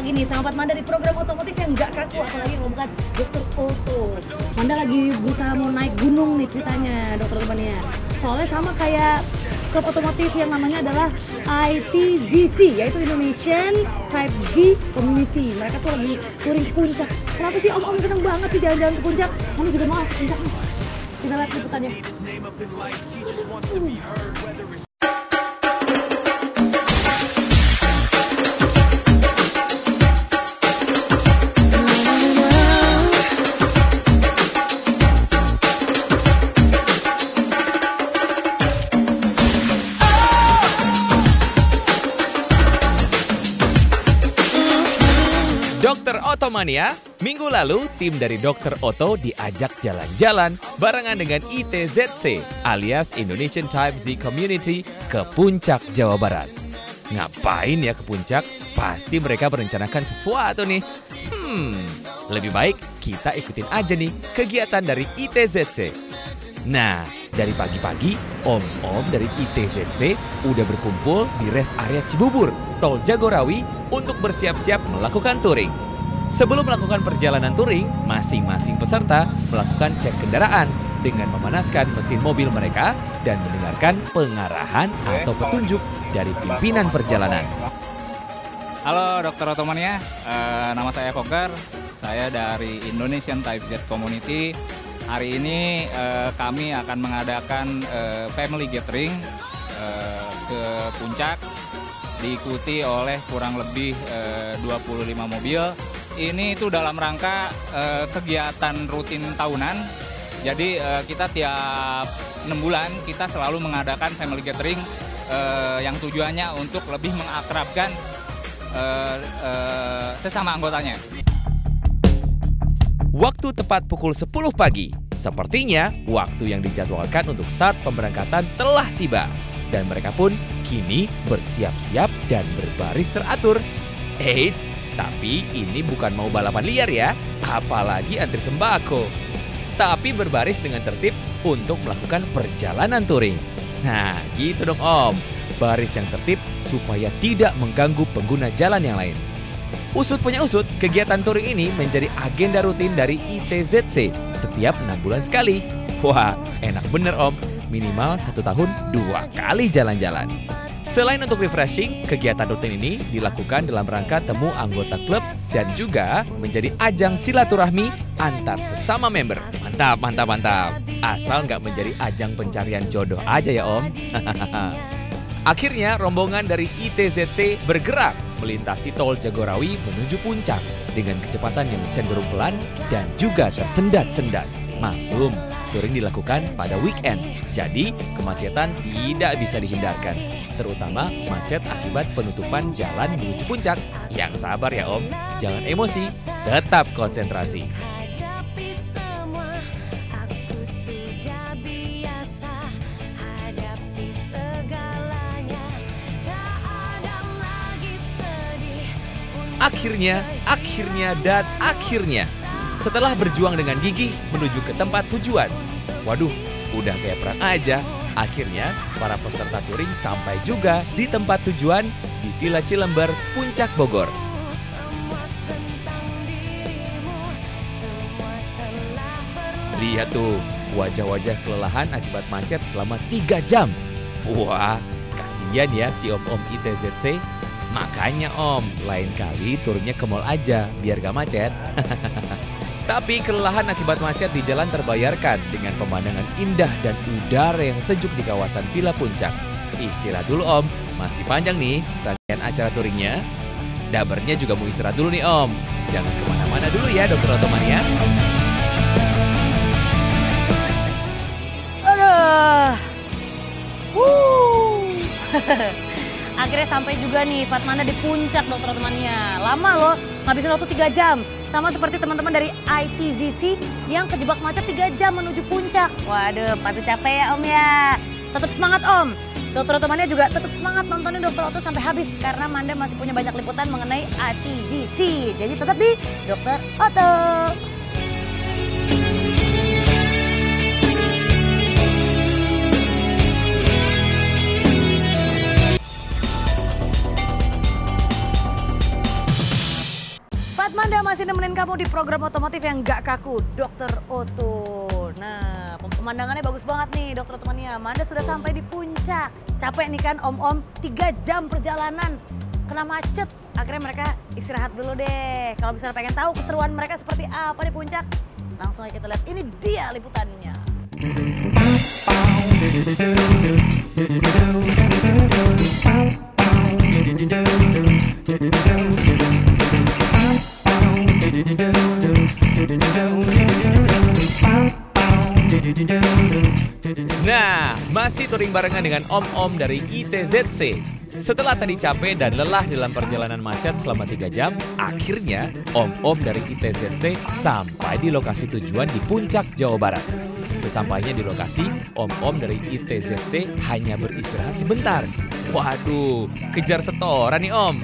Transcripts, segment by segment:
lagi nih sama Pak Manda di program otomotif yang nggak kaku, apalagi kalau bukan Dokter Oto. Manda lagi berusaha mau naik gunung nih ceritanya, Dokter Otomania. Soalnya sama kayak klub otomotif yang namanya adalah ITZC, yaitu Indonesian Type Z Community. Mereka tuh lagi touring ke puncak. Kenapa sih Om seneng banget sih jalan-jalan ke puncak? Manda juga mau ke puncak nih. Kita lihat liputannya. Dokter Otomania, minggu lalu tim dari Dokter Oto diajak jalan-jalan barengan dengan ITZC alias Indonesian Type Z Community ke Puncak, Jawa Barat. Ngapain ya ke puncak? Pasti mereka merencanakan sesuatu nih. Lebih baik kita ikutin aja nih kegiatan dari ITZC. Nah, dari pagi-pagi, om-om dari ITZC udah berkumpul di rest area Cibubur, Tol Jagorawi untuk bersiap-siap melakukan touring. Sebelum melakukan perjalanan touring, masing-masing peserta melakukan cek kendaraan dengan memanaskan mesin mobil mereka dan mendengarkan pengarahan atau petunjuk dari pimpinan perjalanan. Halo Dokter Otomania, nama saya Fokker, saya dari Indonesian Type Z Community. Hari ini kami akan mengadakan family gathering ke puncak, diikuti oleh kurang lebih 25 mobil. Ini itu dalam rangka kegiatan rutin tahunan. Jadi kita tiap 6 bulan kita selalu mengadakan family gathering yang tujuannya untuk lebih mengakrabkan sesama anggotanya. Waktu tepat pukul 10 pagi. Sepertinya waktu yang dijadwalkan untuk start pemberangkatan telah tiba. Dan mereka pun kini bersiap-siap dan berbaris teratur. Eits, tapi ini bukan mau balapan liar ya, apalagi antri sembako. Tapi berbaris dengan tertib untuk melakukan perjalanan touring. Nah, gitu dong Om. Baris yang tertib supaya tidak mengganggu pengguna jalan yang lain. Usut punya usut, kegiatan touring ini menjadi agenda rutin dari ITZC setiap 6 bulan sekali. Wah, enak bener Om, minimal 1 tahun 2 kali jalan-jalan. Selain untuk refreshing, kegiatan rutin ini dilakukan dalam rangka temu anggota klub dan juga menjadi ajang silaturahmi antar sesama member. Mantap, mantap, mantap. Asal nggak menjadi ajang pencarian jodoh aja ya Om. Akhirnya rombongan dari ITZC bergerak melintasi Tol Jagorawi menuju puncak dengan kecepatan yang cenderung pelan dan juga tersendat-sendat. Maklum, touring dilakukan pada weekend, jadi kemacetan tidak bisa dihindarkan. Terutama macet akibat penutupan jalan menuju puncak. Yang sabar ya Om, jangan emosi, tetap konsentrasi. Akhirnya, setelah berjuang dengan gigih menuju ke tempat tujuan. Waduh, udah kayak perang aja. Akhirnya, para peserta touring sampai juga di tempat tujuan di Villa Cilember, Puncak Bogor. Lihat tuh, wajah-wajah kelelahan akibat macet selama 3 jam. Wah, kasihan ya si om-om ITZC. Makanya Om, lain kali turunnya ke mall aja biar gak macet. Tapi kelelahan akibat macet di jalan terbayarkan dengan pemandangan indah dan udara yang sejuk di kawasan Villa Puncak. Istirahat dulu Om, masih panjang nih rangkaian acara touringnya. Dabernya juga mau istirahat dulu nih Om. Jangan kemana-mana dulu ya Dokter Otomania. Aduh. Akhirnya sampai juga nih Fatmanda di puncak Dokter Otomania. Lama loh, ngabisin waktu 3 jam. Sama seperti teman-teman dari ITZC yang kejebak macet 3 jam menuju puncak. Waduh, pasti capek ya Om ya. Tetap semangat Om. Dokter Otomania juga tetap semangat nontonin Dokter Oto sampai habis. Karena Manda masih punya banyak liputan mengenai ITZC. Jadi tetap di Dokter Oto. di program otomotif yang gak kaku, Dokter Oto. Nah, pemandangannya bagus banget nih, Dokter Otomania. Manda sudah sampai di puncak. Capek nih kan om-om, 3 jam perjalanan. Kena macet, akhirnya mereka istirahat dulu deh. Kalau misalnya pengen tahu keseruan mereka seperti apa di puncak, langsung aja kita lihat. Ini dia liputannya. Nah, masih touring barengan dengan om-om dari ITZC. Setelah tadi capek dan lelah dalam perjalanan macet selama 3 jam, akhirnya om-om dari ITZC sampai di lokasi tujuan di Puncak, Jawa Barat. Sesampainya di lokasi, om-om dari ITZC hanya beristirahat sebentar. Waduh, kejar setoran nih om.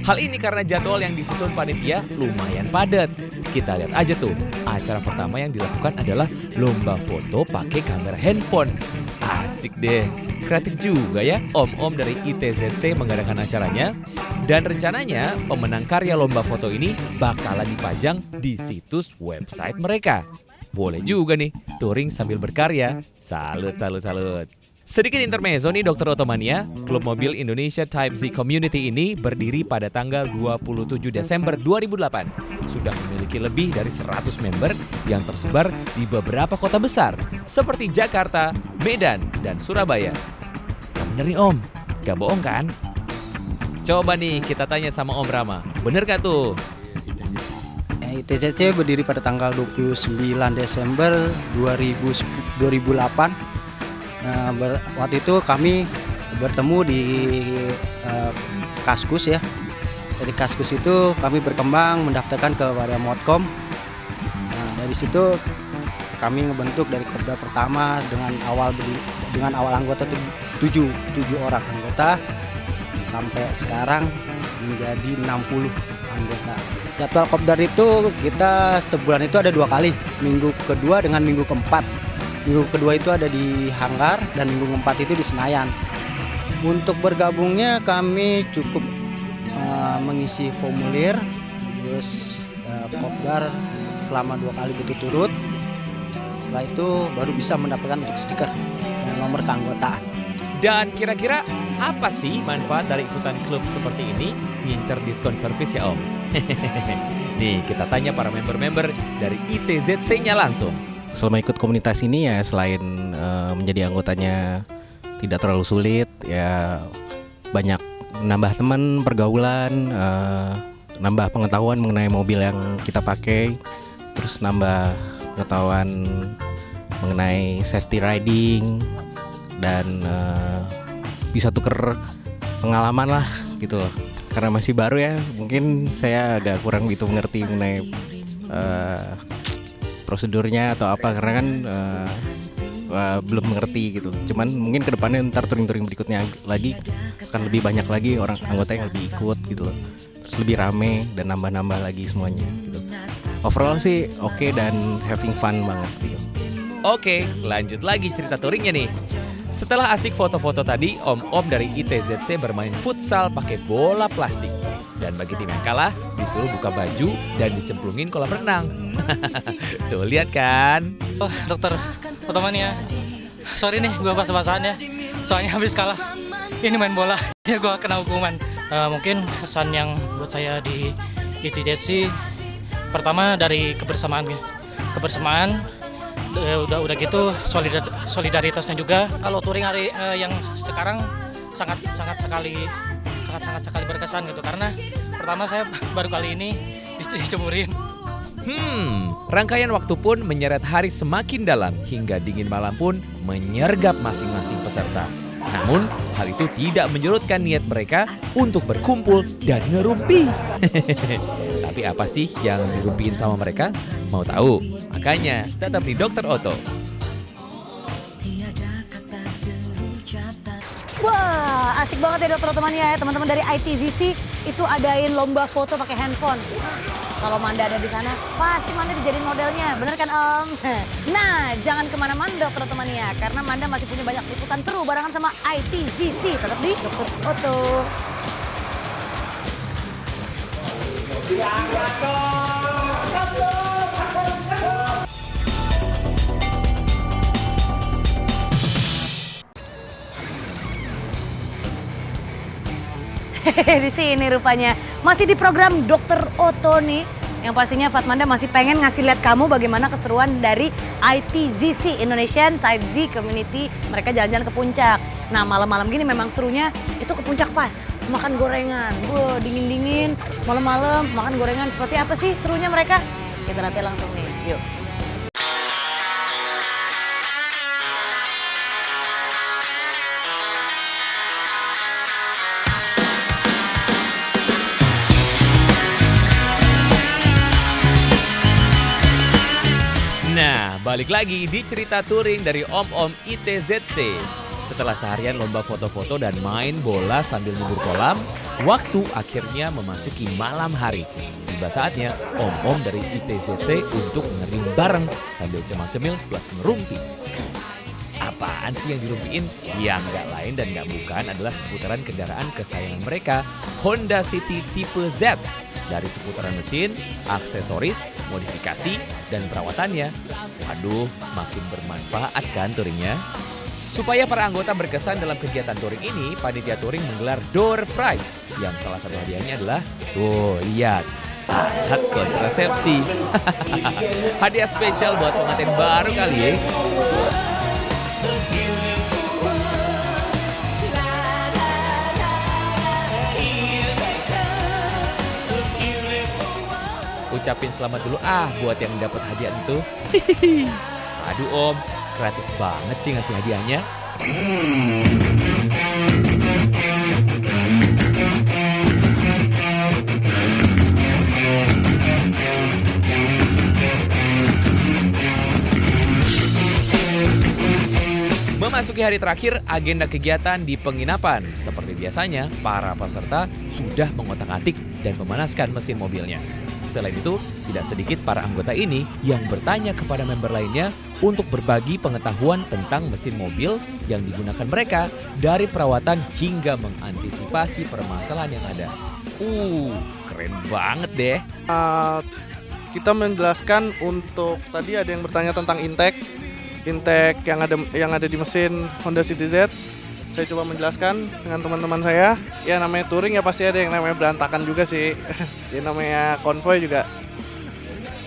Hal ini karena jadwal yang disusun panitia lumayan padat. Kita lihat aja tuh, acara pertama yang dilakukan adalah lomba foto pakai kamera handphone. Asik deh, kreatif juga ya om-om dari ITZC mengadakan acaranya. Dan rencananya pemenang karya lomba foto ini bakalan dipajang di situs website mereka. Boleh juga nih, touring sambil berkarya. Salut, salut, salut. Sedikit intermezzo nih Dokter Otomania, Klub Mobil Indonesia Type Z Community ini berdiri pada tanggal 27 Desember 2008. Sudah memiliki lebih dari 100 member yang tersebar di beberapa kota besar seperti Jakarta, Medan, dan Surabaya. Nah, bener nih Om, gak bohong kan? Coba nih kita tanya sama Om Rama, bener gak tuh? ITZC berdiri pada tanggal 29 Desember 2008. Waktu itu kami bertemu di Kaskus ya. Dari Kaskus itu kami berkembang mendaftarkan kepada Modcom. Nah, dari situ kami ngebentuk dari Kopdar pertama dengan awal anggota 7 orang anggota sampai sekarang menjadi 60 anggota. Jadwal Kopdar itu kita sebulan itu ada 2 kali, minggu kedua dengan minggu keempat. Minggu kedua itu ada di Hanggar dan minggu keempat itu di Senayan. Untuk bergabungnya kami cukup mengisi formulir, terus Kopdar selama 2 kali berturut-turut. Setelah itu baru bisa mendapatkan untuk stiker dan nomor keanggotaan. Dan kira-kira apa sih manfaat dari ikutan klub seperti ini? Ngincer diskon servis ya Om? Nih kita tanya para member-member dari ITZC-nya langsung. Selama ikut komunitas ini ya selain menjadi anggotanya tidak terlalu sulit, ya banyak nambah teman, pergaulan, nambah pengetahuan mengenai mobil yang kita pakai, terus nambah pengetahuan mengenai safety riding dan bisa tuker pengalaman lah gitu loh. Karena masih baru ya, mungkin saya agak kurang gitu mengerti mengenai prosedurnya atau apa karena kan belum mengerti gitu. Cuman mungkin kedepannya ntar touring-touring berikutnya lagi akan lebih banyak lagi orang anggota yang lebih ikut gitu loh. Terus lebih rame dan nambah-nambah lagi semuanya gitu. Overall sih oke dan having fun banget gitu. Oke, lanjut lagi cerita touringnya nih. Setelah asik foto-foto tadi, om-om dari ITZC bermain futsal pakai bola plastik. Dan bagi tim yang kalah, disuruh buka baju dan dicemplungin kolam renang. Tuh, lihat kan? Oh, Dokter Otomania. Sorry nih, gue bahas-bahasan ya. Soalnya habis kalah, ini main bola, ya gue kena hukuman. Mungkin kesan yang buat saya di ITZC, pertama dari kebersamaan. Udah gitu solidaritasnya juga. Kalau touring hari yang sekarang sangat sekali berkesan gitu karena pertama saya baru kali ini dicemurin. Rangkaian waktu pun menyeret hari semakin dalam hingga dingin malam pun menyergap masing-masing peserta. Namun hal itu tidak menyurutkan niat mereka untuk berkumpul dan ngerumpi. Tapi apa sih yang dirumpiin sama mereka? Mau tahu? Makanya tetap di Dokter Oto. Wah, asik banget ya Dokter Otomania ya. Teman-teman dari ITZC itu adain lomba foto pakai handphone. Kalau Manda ada di sana, pasti Manda dijadiin modelnya. Bener kan Om? Nah, jangan kemana-mana Dokter Otomania. Karena Manda masih punya banyak liputan seru barengan sama ITZC. Tetap di Dokter Oto. Di sini rupanya. Masih di program Dokter Oto nih. Yang pastinya Fatmanda masih pengen ngasih lihat kamu bagaimana keseruan dari ITZC, Indonesian Type Z Community. Mereka jalan-jalan ke puncak. Nah malam-malam gini memang serunya itu ke puncak pas. Makan gorengan, dingin-dingin, malam-malam makan gorengan. Seperti apa sih serunya mereka? Kita lihat langsung nih, yuk. Nah, balik lagi di cerita touring dari Om-Om ITZC. Setelah seharian lomba foto-foto dan main bola sambil nunggu kolam, waktu akhirnya memasuki malam hari. Tiba saatnya Om-Om dari ITZC untuk ngerim bareng sambil cemil-cemil plus ngerumpi. Apaan sih yang dirumpiin? Ya nggak lain dan nggak bukan adalah seputaran kendaraan kesayangan mereka, Honda City tipe Z. Dari seputaran mesin, aksesoris, modifikasi, dan perawatannya. Waduh, makin bermanfaat kan touringnya? Supaya para anggota berkesan dalam kegiatan touring ini, panitia touring menggelar door prize. Yang salah satu hadiahnya adalah, lihat, alat kontrasepsi. Hadiah spesial buat pengantin baru kali ya. Ucapin selamat dulu buat yang dapat hadiah itu. Aduh Om, kreatif banget sih ngasih hadiahnya. Memasuki hari terakhir, agenda kegiatan di penginapan. Seperti biasanya, para peserta sudah mengotak-atik dan memanaskan mesin mobilnya. Selain itu, tidak sedikit para anggota ini yang bertanya kepada member lainnya untuk berbagi pengetahuan tentang mesin mobil yang digunakan mereka dari perawatan hingga mengantisipasi permasalahan yang ada. Keren banget deh. Kita menjelaskan untuk tadi ada yang bertanya tentang intake yang ada di mesin Honda City Z. Saya coba menjelaskan dengan teman-teman saya. Ya namanya touring ya pasti ada yang namanya berantakan juga sih. Ya namanya konvoy juga.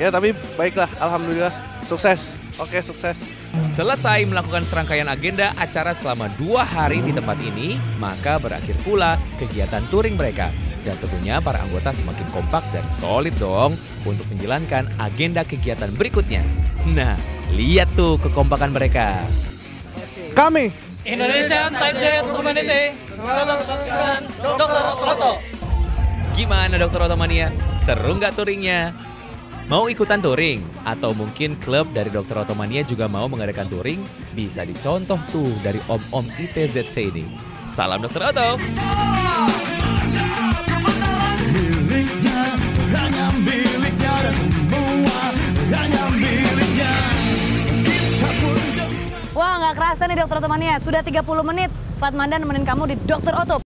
Ya tapi baiklah, alhamdulillah sukses. Oke, sukses. Selesai melakukan serangkaian agenda acara selama 2 hari di tempat ini, maka berakhir pula kegiatan touring mereka. Dan tentunya para anggota semakin kompak dan solid dong untuk menjalankan agenda kegiatan berikutnya. Nah, lihat tuh kekompakan mereka. Kami Indonesian Type Z Community, selamat saksikan Dokter Oto. Gimana Dokter Otomania? Seru nggak touringnya? Mau ikutan touring? Atau mungkin klub dari Dokter Otomania juga mau mengadakan touring? Bisa dicontoh tuh dari Om-Om ITZC ini. Salam Dokter Oto! Wah nggak kerasa nih Dokter Otomania, sudah 30 menit Fatmanda nemenin kamu di Dokter Oto.